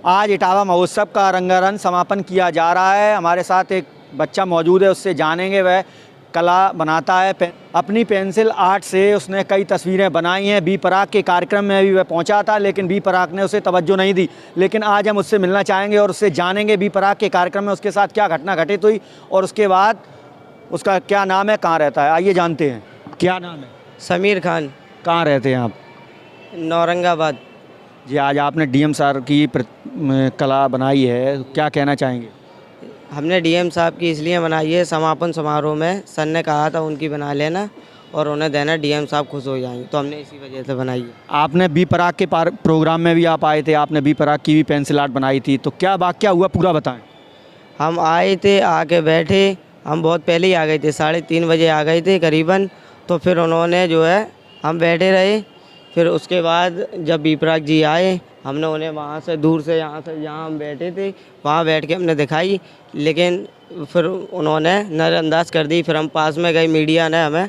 आज इटावा महोत्सव का रंगारंग समापन किया जा रहा है। हमारे साथ एक बच्चा मौजूद है, उससे जानेंगे वह कला बनाता है। अपनी पेंसिल आर्ट से उसने कई तस्वीरें बनाई हैं। बी पराग के कार्यक्रम में भी वह पहुंचा था, लेकिन बी पराग ने उसे तवज्जो नहीं दी। लेकिन आज हम उससे मिलना चाहेंगे और उससे जानेंगे बी पराग के कार्यक्रम में उसके साथ क्या घटना घटित हुई और उसके बाद उसका क्या नाम है, कहाँ रहता है। आइए जानते हैं। क्या नाम है? समीर खान। कहाँ रहते हैं आप? औरंगाबाद। जी, आज आपने डीएम सर की कला बनाई है, क्या कहना चाहेंगे? हमने डीएम साहब की इसलिए बनाई है, समापन समारोह में सर ने कहा था उनकी बना लेना और उन्हें देना, डीएम साहब खुश हो जाएंगे, तो हमने इसी वजह से बनाई है। आपने बी पराग के प्रोग्राम में भी आप आए थे, आपने बी पराग की भी पेंसिल आर्ट बनाई थी, तो क्या वाक़या हुआ पूरा बताएं। हम आए थे, आके बैठे, हम बहुत पहले ही आ गए थे, 3:30 बजे आ गए थे करीबन। तो फिर उन्होंने जो है हम बैठे रहे, फिर उसके बाद जब बी पराग जी आए, हमने उन्हें वहाँ से दूर से यहाँ से जहाँ हम बैठे थे वहाँ बैठ के हमने दिखाई, लेकिन फिर उन्होंने नज़रअंदाज कर दी। फिर हम पास में गए, मीडिया ने हमें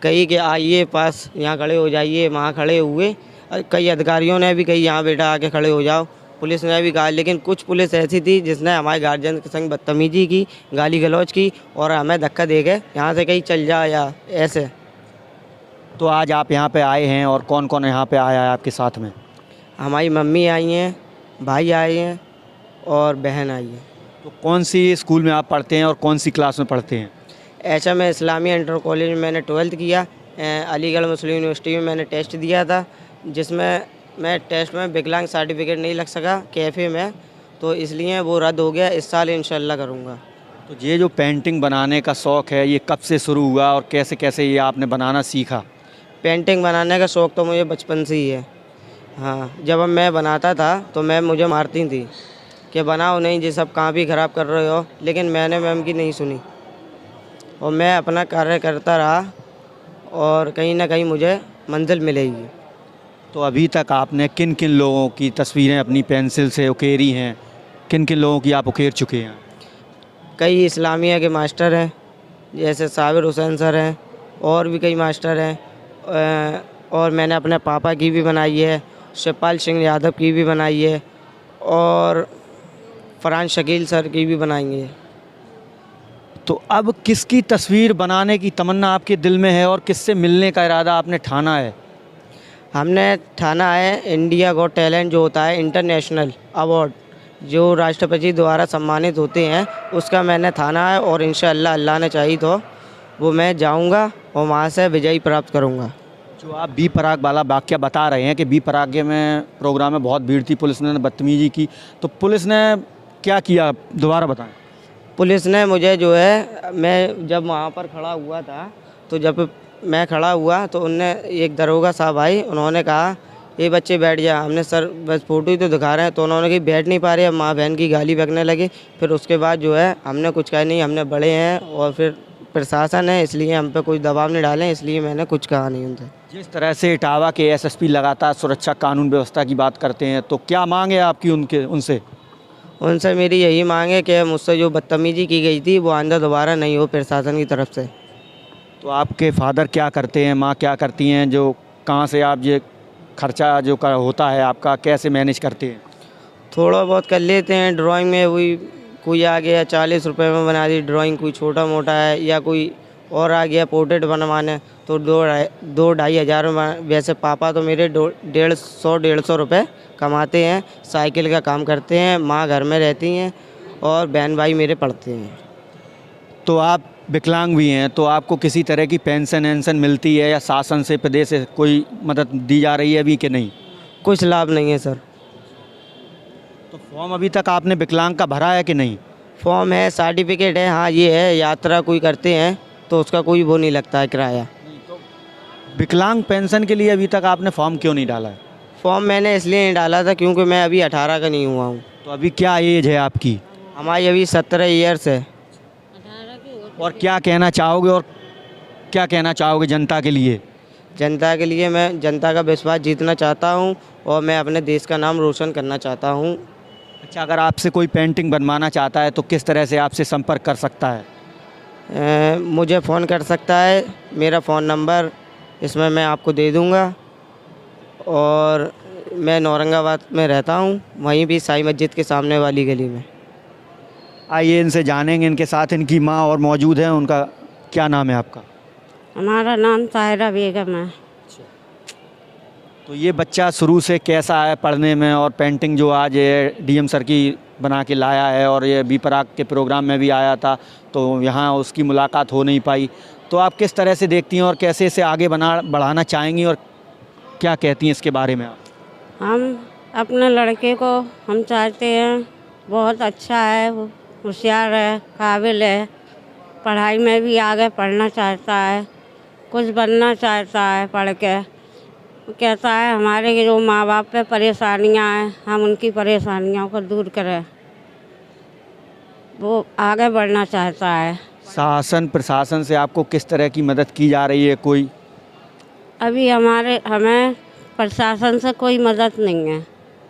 कही कि आइए पास, यहाँ खड़े हो जाइए। वहाँ खड़े हुए, कई अधिकारियों ने भी कही यहाँ बेटा आके खड़े हो जाओ, पुलिस ने भी कहा, लेकिन कुछ पुलिस ऐसी थी जिसने हमारे गार्जियन के संग बदतमीजी की, गाली गलौज की और हमें धक्का दे के यहाँ से कहीं चल जा या ऐसे। तो आज आप यहाँ पे आए हैं और कौन कौन यहाँ पे आया है आपके साथ में? हमारी मम्मी आई हैं, भाई आए हैं और बहन आई है। तो कौन सी स्कूल में आप पढ़ते हैं और कौन सी क्लास में पढ़ते हैं? HM इस्लामिया इंटर कॉलेज में मैंने 12th किया। अलीगढ़ मुस्लिम यूनिवर्सिटी में मैंने टेस्ट दिया था, जिसमें मैं टेस्ट में विकलांग सर्टिफिकेट नहीं लग सका कैफ़े में, तो इसलिए वो रद्द हो गया। इस साल इंशाल्लाह करूँगा। तो ये जो पेंटिंग बनाने का शौक़ है, ये कब से शुरू हुआ और कैसे कैसे ये आपने बनाना सीखा? पेंटिंग बनाने का शौक़ तो मुझे बचपन से ही है। हाँ, जब मैं बनाता था तो मैम मुझे मारती थी कि बनाओ नहीं, ये सब कहाँ भी ख़राब कर रहे हो, लेकिन मैंने मैम की नहीं सुनी और मैं अपना कार्य करता रहा और कहीं ना कहीं मुझे मंजिल मिलेगी। तो अभी तक आपने किन किन लोगों की तस्वीरें अपनी पेंसिल से उकेरी हैं? किन किन लोगों की आप उकेर चुके हैं? कई इस्लामिया के मास्टर हैं, जैसे साबिर हुसैन सर हैं, और भी कई मास्टर हैं। और मैंने अपने पापा की भी बनाई है, शिवपाल सिंह यादव की भी बनाई है और फरहान शकील सर की भी बनाई है। तो अब किसकी तस्वीर बनाने की तमन्ना आपके दिल में है और किससे मिलने का इरादा आपने ठाना है? हमने ठाना है इंडिया गॉट टैलेंट जो होता है, इंटरनेशनल अवार्ड जो राष्ट्रपति द्वारा सम्मानित होते हैं, उसका मैंने ठाना है और इंशाअल्लाह अल्लाह ने चाहिए तो वो मैं जाऊंगा और वहाँ से विजयी प्राप्त करूंगा। जो आप बी पराग वाला वाक़या बता रहे हैं कि बी पराग में प्रोग्राम में बहुत भीड़ थी, पुलिस ने बदतमीजी की, तो पुलिस ने क्या किया, दोबारा बताएं। पुलिस ने मुझे जो है, मैं जब वहाँ पर खड़ा हुआ था, तो जब मैं खड़ा हुआ तो उनने, एक दरोगा साहब आई, उन्होंने कहा ये बच्चे बैठ जा। हमने सर बस फ़ोटो ही तो दिखा रहे हैं, तो उन्होंने कही बैठ नहीं पा रहे, अब माँ बहन की गाली बकने लगे। फिर उसके बाद जो है हमने कुछ कहा नहीं, हमने बड़े हैं और फिर प्रशासन है, इसलिए हम पे कोई दबाव नहीं डालें, इसलिए मैंने कुछ कहा नहीं उनसे। जिस तरह से इटावा के SSP लगातार सुरक्षा कानून व्यवस्था की बात करते हैं, तो क्या मांग है आपकी उनसे? मेरी यही मांग है कि मुझसे जो बदतमीजी की गई थी वो आइंदा दोबारा नहीं हो प्रशासन की तरफ से। तो आपके फादर क्या करते हैं, माँ क्या करती हैं, जो कहाँ से आप ये खर्चा जो का होता है आपका कैसे मैनेज करते हैं? थोड़ा बहुत कर लेते हैं, ड्राइंग में वही कोई आ गया 40 रुपये में बना दी ड्राइंग, कोई छोटा मोटा है, या कोई और आ गया पोर्ट्रेट बनवाने तो 2-2.5 हज़ार में। वैसे पापा तो मेरे 150 रुपये कमाते हैं, साइकिल का काम करते हैं, माँ घर में रहती हैं और बहन भाई मेरे पढ़ते हैं। तो आप विकलांग भी हैं, तो आपको किसी तरह की पेंशन मिलती है या शासन से, प्रदेश से कोई मदद दी जा रही है अभी कि नहीं? कुछ लाभ नहीं है सर। तो फॉर्म अभी तक आपने विकलांग का भरा है कि नहीं? फॉर्म है, सर्टिफिकेट है, हाँ ये है, यात्रा कोई करते हैं तो उसका कोई वो नहीं लगता है किराया। तो विकलांग पेंशन के लिए अभी तक आपने फॉर्म क्यों नहीं डाला है? फॉर्म मैंने इसलिए नहीं डाला था क्योंकि मैं अभी 18 का नहीं हुआ हूँ। तो अभी क्या एज है आपकी? हमारी अभी 17 ईयर्स है। और क्या कहना चाहोगे जनता के लिए? जनता के लिए मैं जनता का विश्वास जीतना चाहता हूँ और मैं अपने देश का नाम रोशन करना चाहता हूँ। अच्छा, अगर आपसे कोई पेंटिंग बनवाना चाहता है तो किस तरह से आपसे संपर्क कर सकता है? मुझे फ़ोन कर सकता है, मेरा फ़ोन नंबर इसमें मैं आपको दे दूँगा और मैं औरंगाबाद में रहता हूँ, वहीं भी साई मस्जिद के सामने वाली गली में। आइए इनसे जानेंगे। इनके साथ इनकी माँ और मौजूद हैं। उनका क्या नाम है आपका? हमारा नाम ताहिरा बेगम है। तो ये बच्चा शुरू से कैसा है पढ़ने में, और पेंटिंग जो आज ये डीएम सर की बना के लाया है, और ये बी पराग के प्रोग्राम में भी आया था तो यहाँ उसकी मुलाकात हो नहीं पाई, तो आप किस तरह से देखती हैं और कैसे इसे आगे बढ़ाना चाहेंगी, और क्या कहती हैं इसके बारे में आप? हम अपने लड़के को हम चाहते हैं, बहुत अच्छा है, वो होशियार है, काबिल है, पढ़ाई में भी आगे पढ़ना चाहता है, कुछ बनना चाहता है पढ़ के। वो कहता है हमारे जो माँ बाप पे परेशानियाँ हैं, हम उनकी परेशानियों को दूर करें। वो आगे बढ़ना चाहता है। शासन प्रशासन से आपको किस तरह की मदद की जा रही है कोई? अभी हमें प्रशासन से कोई मदद नहीं है।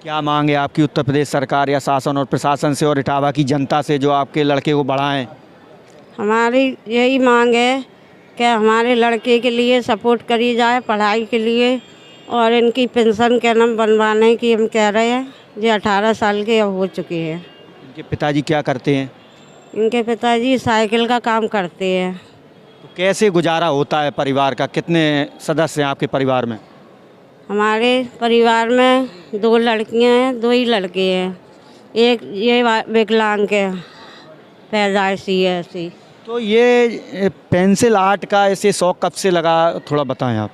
क्या मांग है आपकी उत्तर प्रदेश सरकार या शासन और प्रशासन से और इटावा की जनता से जो आपके लड़के को बढ़ाएं? हमारी यही मांग है कि हमारे लड़के के लिए सपोर्ट करी जाए पढ़ाई के लिए, और इनकी पेंशन के नाम बनवाने की हम कह रहे हैं। जो 18 साल के अब हो चुके हैं। इनके पिताजी क्या करते हैं? इनके पिताजी साइकिल का काम करते हैं। तो कैसे गुजारा होता है परिवार का? कितने सदस्य हैं आपके परिवार में? हमारे परिवार में 2 लड़कियां हैं, 2 ही लड़के हैं। एक ये विकलांग है, पैदाइशी है ऐसी। तो ये पेंसिल आर्ट का ऐसे शौक कब से लगा, थोड़ा बताएं आप।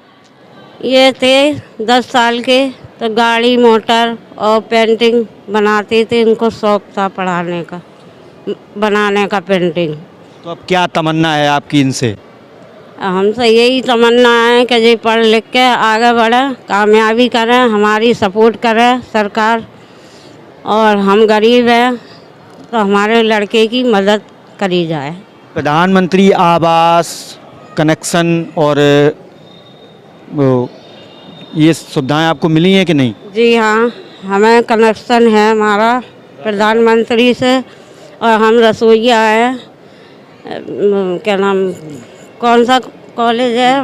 ये थे 10 साल के, तो गाड़ी मोटर और पेंटिंग बनाते थे। इनको शौक था पढ़ाने का, बनाने का पेंटिंग। तो अब क्या तमन्ना है आपकी इनसे? हमसे यही तमन्ना है कि ये पढ़ लिख के आगे बढ़े, कामयाबी करें, हमारी सपोर्ट करे सरकार, और हम गरीब हैं तो हमारे लड़के की मदद करी जाए। प्रधानमंत्री आवास कनेक्शन और वो ये सुविधाएं आपको मिली हैं कि नहीं? जी हाँ, हमें कनेक्शन है हमारा प्रधानमंत्री से, और हम रसोइया हैं। क्या नाम, कौन सा कॉलेज है?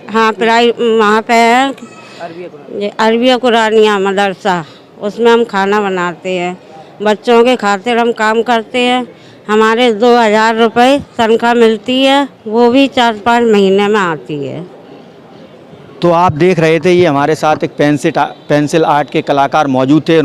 हाँ, वहाँ पे है अरबिया कुरानिया मदरसा, उसमें हम खाना बनाते हैं। बच्चों के खातिर हम काम करते हैं। हमारे 2000 रुपये तनख्वाह मिलती है, वो भी 4-5 महीने में आती है। तो आप देख रहे थे, ये हमारे साथ एक पेंसिल आर्ट के कलाकार मौजूद थे।